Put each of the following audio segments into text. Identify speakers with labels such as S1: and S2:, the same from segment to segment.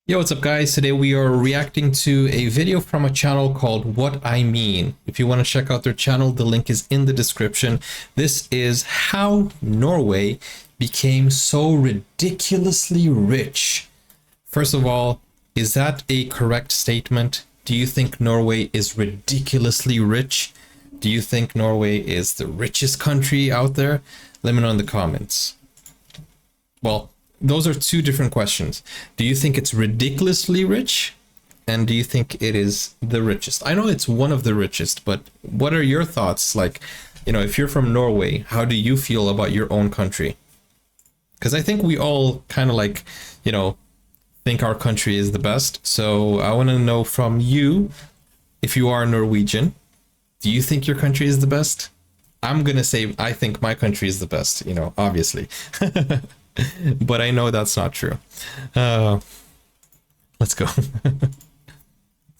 S1: Yo, what's up guys? Today we are reacting to a video from a channel called What I Mean. If you want to check out their channel, the link is in the description. This is how Norway became so ridiculously rich. First of all, is that a correct statement? Do you think Norway is ridiculously rich? Do you think Norway is the richest country out there? Let me know in the comments. Well, those are two different questions. Do you think it's ridiculously rich? And do you think it is the richest? I know it's one of the richest, but what are your thoughts? Like, if you're from Norway, how do you feel about your own country? Because I think we all kind of think our country is the best. So I want to know from you, if you are Norwegian, do you think your country is the best? I'm going to say I think my country is the best, obviously. But I know that's not true. Let's go.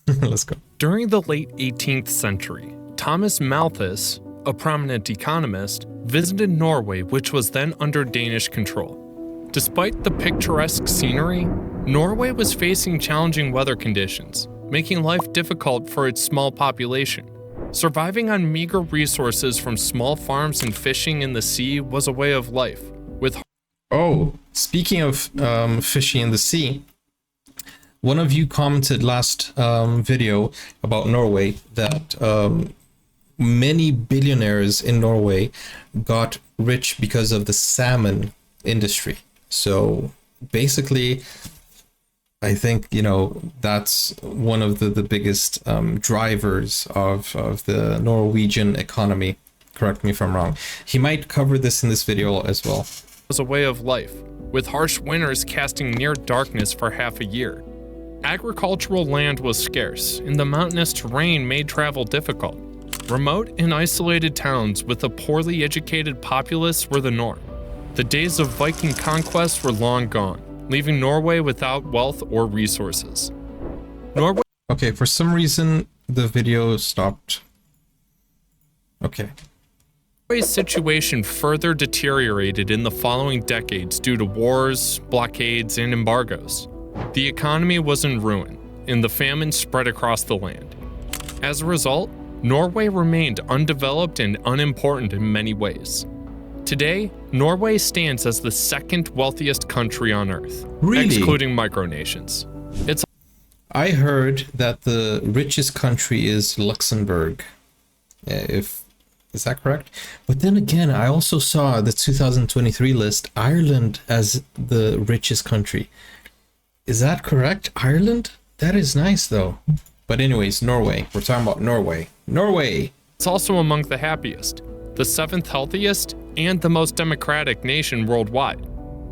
S1: Let's go.
S2: During the late 18th century, Thomas Malthus, a prominent economist, visited Norway, which was then under Danish control. Despite the picturesque scenery, Norway was facing challenging weather conditions, making life difficult for its small population. Surviving on meager resources from small farms and fishing in the sea was a way of life, with
S1: speaking of fishing in the sea, one of you commented last video about Norway that many billionaires in Norway got rich because of the salmon industry. So basically, I think, that's one of the biggest drivers of the Norwegian economy. Correct me if I'm wrong. He might cover this in this video as well.
S2: Was a way of life, with harsh winters casting near darkness for half a year. Agricultural land was scarce, and the mountainous terrain made travel difficult. Remote and isolated towns with a poorly educated populace were the norm. The days of Viking conquest were long gone, leaving Norway without wealth or resources.
S1: Okay, for some reason, the video stopped. Okay.
S2: Norway's situation further deteriorated in the following decades due to wars, blockades, and embargoes. The economy was in ruin, and the famine spread across the land. As a result, Norway remained undeveloped and unimportant in many ways. Today, Norway stands as the second wealthiest country on Earth, excluding micronations.
S1: I heard that the richest country is Luxembourg. Is that correct? But then again, I also saw the 2023 list, Ireland as the richest country. Is that correct? Ireland? That is nice though. But anyways, Norway. We're talking about Norway. Norway!
S2: It's also among the happiest, the seventh healthiest, and the most democratic nation worldwide.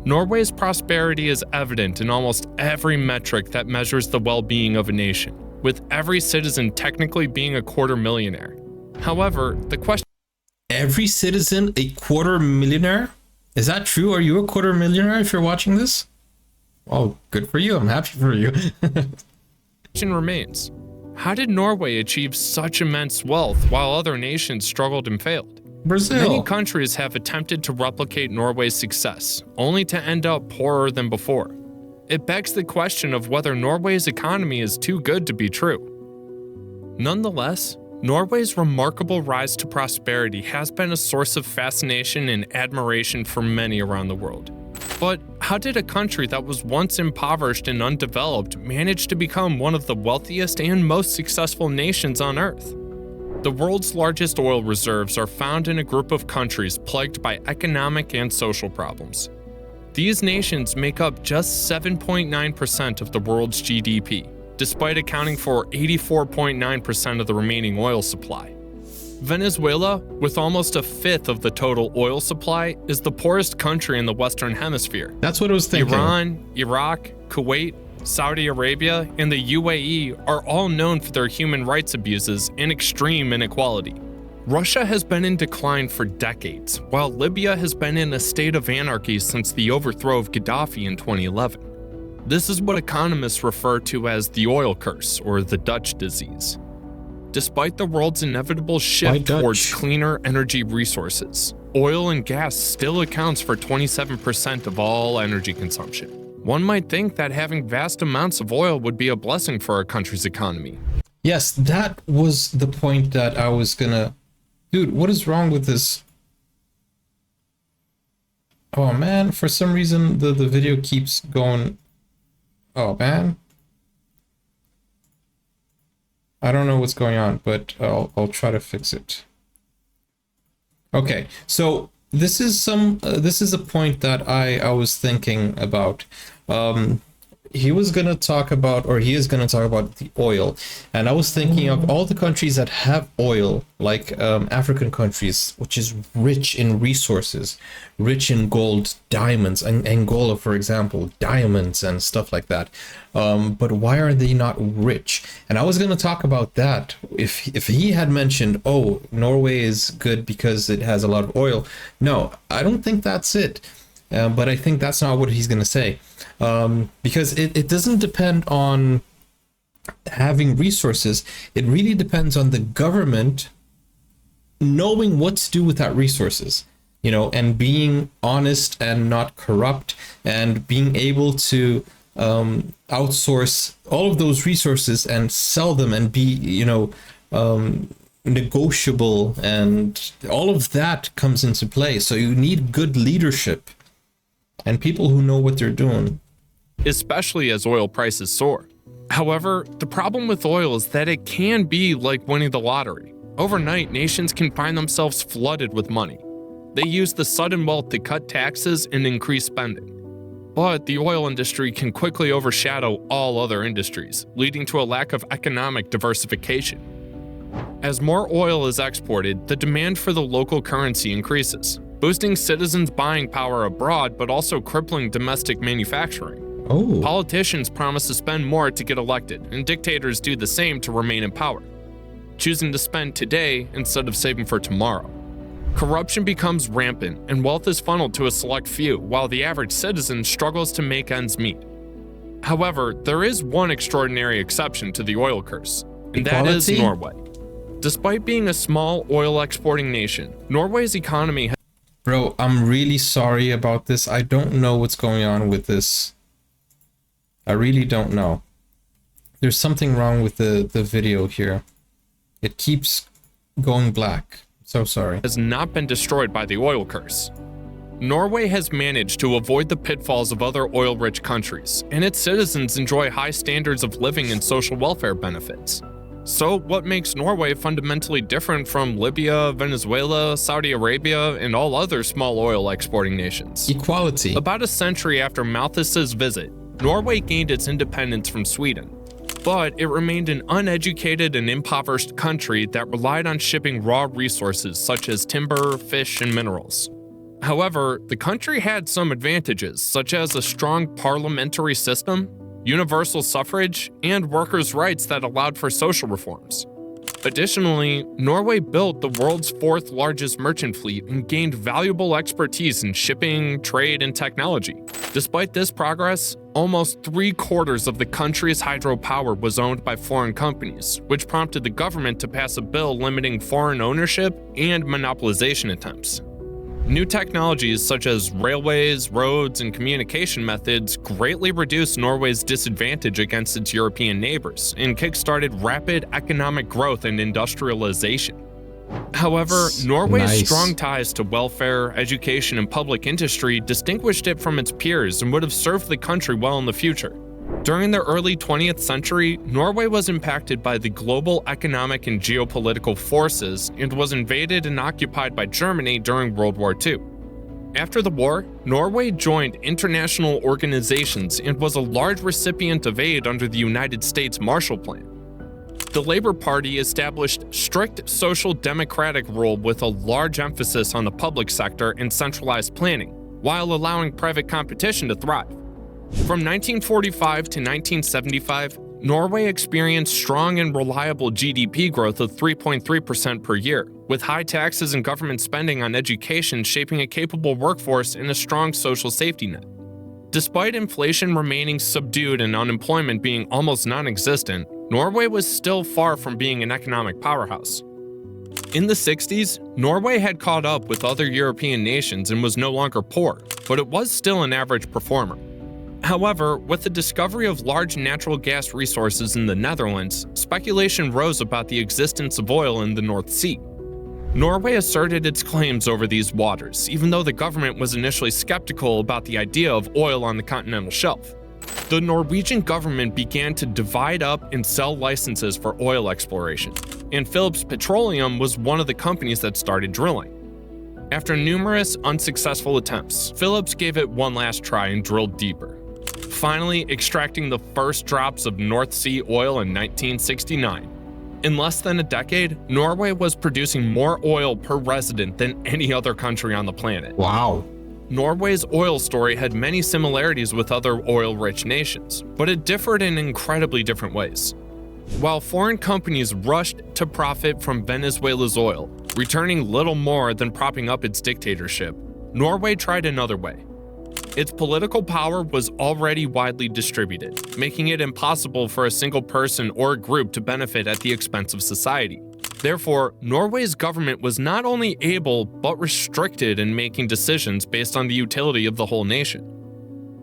S2: Norway's prosperity is evident in almost every metric that measures the well-being of a nation, with every citizen technically being a quarter millionaire. However, the question...
S1: Every citizen a quarter millionaire? Is that true? Are you a quarter millionaire if you're watching this? Oh, good for you. I'm happy for you.
S2: question remains, how did Norway achieve such immense wealth while other nations struggled and failed?
S1: Brazil.
S2: Many countries have attempted to replicate Norway's success, only to end up poorer than before. It begs the question of whether Norway's economy is too good to be true. Nonetheless, Norway's remarkable rise to prosperity has been a source of fascination and admiration for many around the world. But how did a country that was once impoverished and undeveloped manage to become one of the wealthiest and most successful nations on Earth? The world's largest oil reserves are found in a group of countries plagued by economic and social problems. These nations make up just 7.9% of the world's GDP, despite accounting for 84.9% of the remaining oil supply. Venezuela, with almost a fifth of the total oil supply, is the poorest country in the Western Hemisphere.
S1: That's what I was thinking.
S2: Iran, Iraq, Kuwait, Saudi Arabia, and the UAE are all known for their human rights abuses and extreme inequality. Russia has been in decline for decades, while Libya has been in a state of anarchy since the overthrow of Gaddafi in 2011. This is what economists refer to as the oil curse, or the Dutch disease. Despite the world's inevitable shift towards cleaner energy resources, oil and gas still accounts for 27% of all energy consumption. One might think that having vast amounts of oil would be a blessing for a country's economy.
S1: Yes, that was the point that I was gonna... Dude, what is wrong with this? Oh man, for some reason the video keeps going... Oh man. I don't know what's going on, but I'll try to fix it. Okay, so this is a point that I was thinking about. He was gonna talk about, or he is gonna talk about the oil, and I was thinking of all the countries that have oil, like African countries, which is rich in resources, rich in gold, diamonds, and Angola, for example, diamonds and stuff like that. But why are they not rich? And I was gonna talk about that if he had mentioned, oh, Norway is good because it has a lot of oil. No, I don't think that's it. But I think that's not what he's going to say, because it doesn't depend on having resources. It really depends on the government knowing what to do with that resources, you know, and being honest and not corrupt, and being able to outsource all of those resources and sell them and be, you know, negotiable, and all of that comes into play. So you need good leadership and people who know what they're doing.
S2: Especially as oil prices soar. However, the problem with oil is that it can be like winning the lottery. Overnight, nations can find themselves flooded with money. They use the sudden wealth to cut taxes and increase spending. But the oil industry can quickly overshadow all other industries, leading to a lack of economic diversification. As more oil is exported, the demand for the local currency increases, boosting citizens' buying power abroad, but also crippling domestic manufacturing.
S1: Oh.
S2: Politicians promise to spend more to get elected, and dictators do the same to remain in power, choosing to spend today instead of saving for tomorrow. Corruption becomes rampant, and wealth is funneled to a select few, while the average citizen struggles to make ends meet. However, there is one extraordinary exception to the oil curse, and that is Norway. Despite being a small oil exporting nation, Norway's economy has...
S1: Bro, I'm really sorry about this. I don't know what's going on with this. I really don't know. There's something wrong with the video here. It keeps going black. So sorry.
S2: Has not been destroyed by the oil curse. Norway has managed to avoid the pitfalls of other oil-rich countries, and its citizens enjoy high standards of living and social welfare benefits. So what makes Norway fundamentally different from Libya, Venezuela, Saudi Arabia, and all other small oil exporting nations?
S1: Equality.
S2: About a century after Malthus's visit, Norway gained its independence from Sweden, but it remained an uneducated and impoverished country that relied on shipping raw resources such as timber, fish, and minerals. However, the country had some advantages, such as a strong parliamentary system, universal suffrage, and workers' rights that allowed for social reforms. Additionally, Norway built the world's fourth largest merchant fleet and gained valuable expertise in shipping, trade, and technology. Despite this progress, almost 3/4 of the country's hydropower was owned by foreign companies, which prompted the government to pass a bill limiting foreign ownership and monopolization attempts. New technologies such as railways, roads, and communication methods greatly reduced Norway's disadvantage against its European neighbors and kickstarted rapid economic growth and industrialization. However, Norway's strong ties to welfare, education, and public industry distinguished it from its peers and would have served the country well in the future. During the early 20th century, Norway was impacted by the global economic and geopolitical forces and was invaded and occupied by Germany during World War II. After the war, Norway joined international organizations and was a large recipient of aid under the United States Marshall Plan. The Labour Party established strict social democratic rule with a large emphasis on the public sector and centralized planning, while allowing private competition to thrive. From 1945 to 1975, Norway experienced strong and reliable GDP growth of 3.3% per year, with high taxes and government spending on education shaping a capable workforce and a strong social safety net. Despite inflation remaining subdued and unemployment being almost non-existent, Norway was still far from being an economic powerhouse. In the 60s, Norway had caught up with other European nations and was no longer poor, but it was still an average performer. However, with the discovery of large natural gas resources in the Netherlands, speculation rose about the existence of oil in the North Sea. Norway asserted its claims over these waters, even though the government was initially skeptical about the idea of oil on the continental shelf. The Norwegian government began to divide up and sell licenses for oil exploration, and Phillips Petroleum was one of the companies that started drilling. After numerous unsuccessful attempts, Phillips gave it one last try and drilled deeper, finally extracting the first drops of North Sea oil in 1969. In less than a decade, Norway was producing more oil per resident than any other country on the planet.
S1: Wow.
S2: Norway's oil story had many similarities with other oil-rich nations, but it differed in incredibly different ways. While foreign companies rushed to profit from Venezuela's oil, returning little more than propping up its dictatorship, Norway tried another way. Its political power was already widely distributed, making it impossible for a single person or group to benefit at the expense of society. Therefore, Norway's government was not only able but restricted in making decisions based on the utility of the whole nation.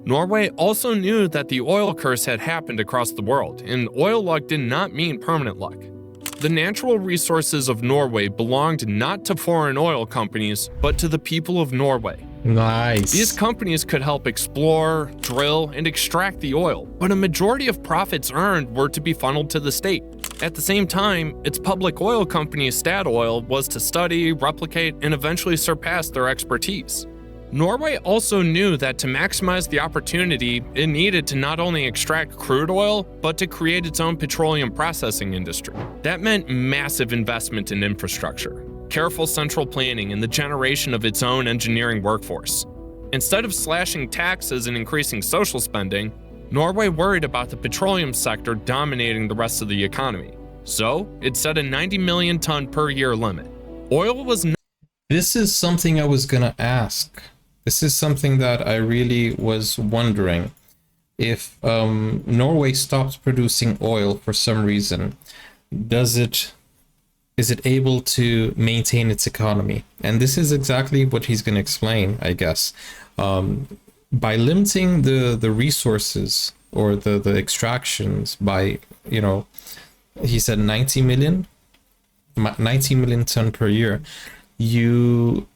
S2: Norway also knew that the oil curse had happened across the world, and oil luck did not mean permanent luck. The natural resources of Norway belonged not to foreign oil companies, but to the people of Norway.
S1: Nice.
S2: These companies could help explore, drill, and extract the oil, but a majority of profits earned were to be funneled to the state. At the same time, its public oil company Statoil was to study, replicate, and eventually surpass their expertise. Norway also knew that to maximize the opportunity, it needed to not only extract crude oil, but to create its own petroleum processing industry. That meant massive investment in infrastructure, careful central planning, and the generation of its own engineering workforce. Instead of slashing taxes and increasing social spending, Norway worried about the petroleum sector dominating the rest of the economy. So, it set a 90 million ton per year limit. Oil was not—
S1: This is something I was gonna ask. This is something that I really was wondering. If Norway stops producing oil for some reason, is it able to maintain its economy? And this is exactly what he's going to explain, I guess. By limiting the resources or the extractions by, he said 90 million ton per year, you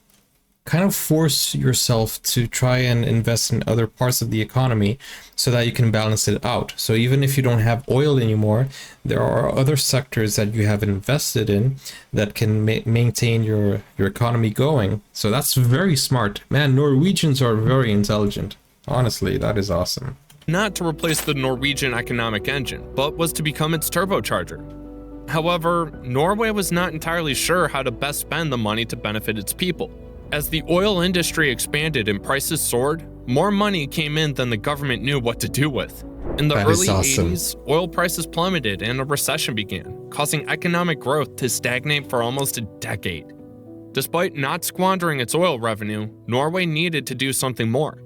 S1: kind of force yourself to try and invest in other parts of the economy so that you can balance it out. So even if you don't have oil anymore, there are other sectors that you have invested in that can maintain your economy going. So that's very smart. Man, Norwegians are very intelligent. Honestly, that is awesome.
S2: Not to replace the Norwegian economic engine, but was to become its turbocharger. However, Norway was not entirely sure how to best spend the money to benefit its people. As the oil industry expanded and prices soared, more money came in than the government knew what to do with. In the early 80s, oil prices plummeted and a recession began, causing economic growth to stagnate for almost a decade. Despite not squandering its oil revenue, Norway needed to do something more.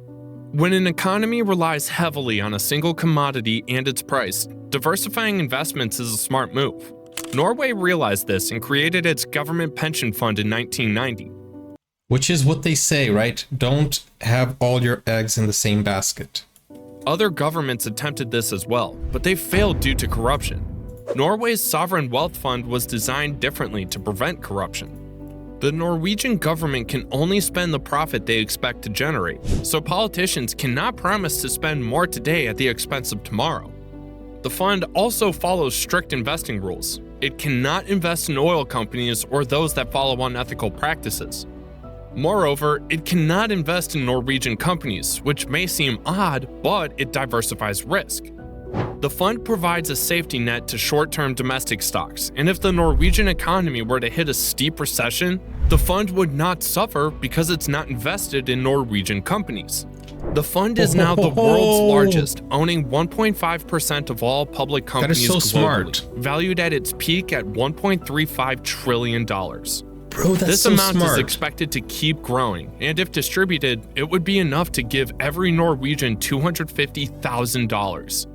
S2: When an economy relies heavily on a single commodity and its price, diversifying investments is a smart move. Norway realized this and created its government pension fund in 1990.
S1: Which is what they say, right? Don't have all your eggs in the same basket.
S2: Other governments attempted this as well, but they failed due to corruption. Norway's sovereign wealth fund was designed differently to prevent corruption. The Norwegian government can only spend the profit they expect to generate, so politicians cannot promise to spend more today at the expense of tomorrow. The fund also follows strict investing rules. It cannot invest in oil companies or those that follow unethical practices. Moreover, it cannot invest in Norwegian companies, which may seem odd, but it diversifies risk. The fund provides a safety net to short-term domestic stocks, and if the Norwegian economy were to hit a steep recession, the fund would not suffer because it's not invested in Norwegian companies. The fund is now the world's largest, owning 1.5% of all public companies
S1: that is so
S2: globally,
S1: smart.
S2: Valued at its peak at $1.35 trillion.
S1: Bro, that's
S2: this
S1: so
S2: amount
S1: smart.
S2: is expected to keep growing, and if distributed, it would be enough to give every Norwegian $250,000.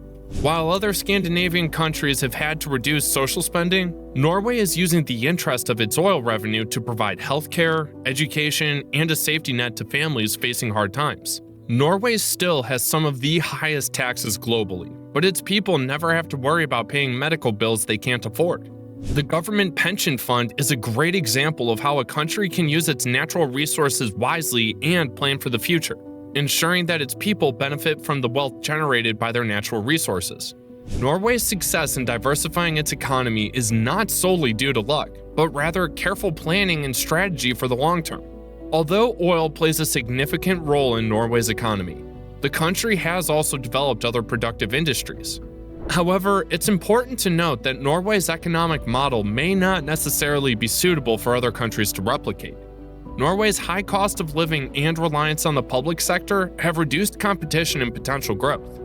S2: While other Scandinavian countries have had to reduce social spending, Norway is using the interest of its oil revenue to provide healthcare, education, and a safety net to families facing hard times. Norway still has some of the highest taxes globally, but its people never have to worry about paying medical bills they can't afford. The government pension fund is a great example of how a country can use its natural resources wisely and plan for the future, ensuring that its people benefit from the wealth generated by their natural resources. Norway's success in diversifying its economy is not solely due to luck, but rather careful planning and strategy for the long term. Although oil plays a significant role in Norway's economy, the country has also developed other productive industries. However, it's important to note that Norway's economic model may not necessarily be suitable for other countries to replicate. Norway's high cost of living and reliance on the public sector have reduced competition and potential growth.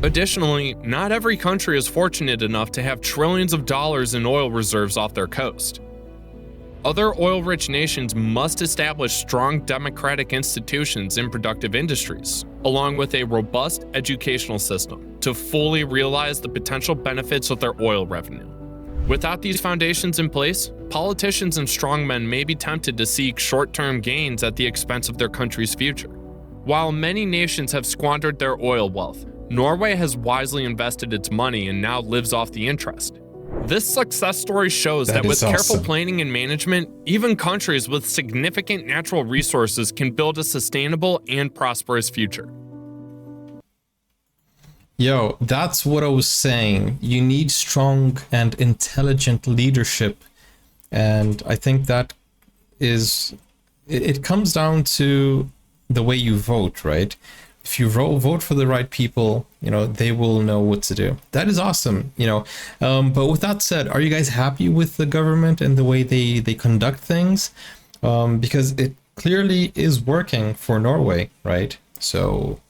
S2: Additionally, not every country is fortunate enough to have trillions of dollars in oil reserves off their coast. Other oil-rich nations must establish strong democratic institutions in productive industries, along with a robust educational system, to fully realize the potential benefits of their oil revenue. Without these foundations in place, politicians and strongmen may be tempted to seek short-term gains at the expense of their country's future. While many nations have squandered their oil wealth, Norway has wisely invested its money and now lives off the interest. This success story shows that with careful planning and management, even countries with significant natural resources can build a sustainable and prosperous future.
S1: Yo, that's what I was saying. You need strong and intelligent leadership. And I think that it comes down to the way you vote, right? If you vote for the right people, they will know what to do. That is awesome, But with that said, are you guys happy with the government and the way they conduct things? Because it clearly is working for Norway, right? So,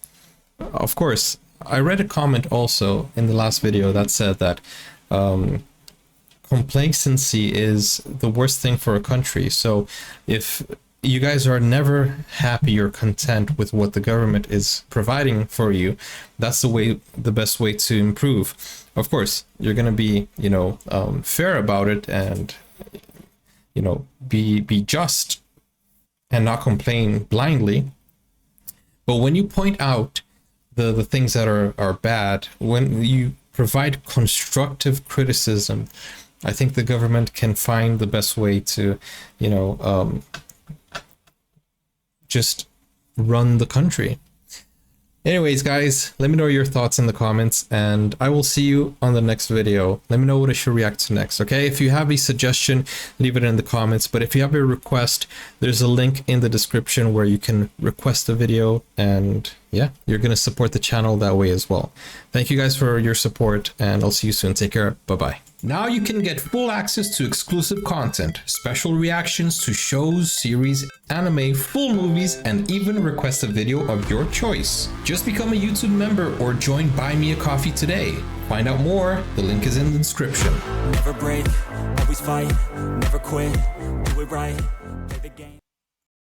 S1: of course, I read a comment also in the last video that said that complacency is the worst thing for a country. So if you guys are never happy or content with what the government is providing for you, that's the best way to improve. Of course, you're going to be, fair about it and, be just and not complain blindly. But when you point out the things that are bad, when you provide constructive criticism, I think the government can find the best way to, just run the country. Anyways, guys, let me know your thoughts in the comments, and I will see you on the next video. Let me know what I should react to next, okay? If you have a suggestion, leave it in the comments. But if you have a request, there's a link in the description where you can request a video, and yeah, you're gonna support the channel that way as well. Thank you guys for your support, and I'll see you soon. Take care. Bye-bye. Now you can get full access to exclusive content, special reactions to shows, series, anime, full movies, and even request a video of your choice. Just become a YouTube member or join Buy Me a Coffee today. Find out more, the link is in the description.
S3: Never break, always fight, never quit, do it right, play the game.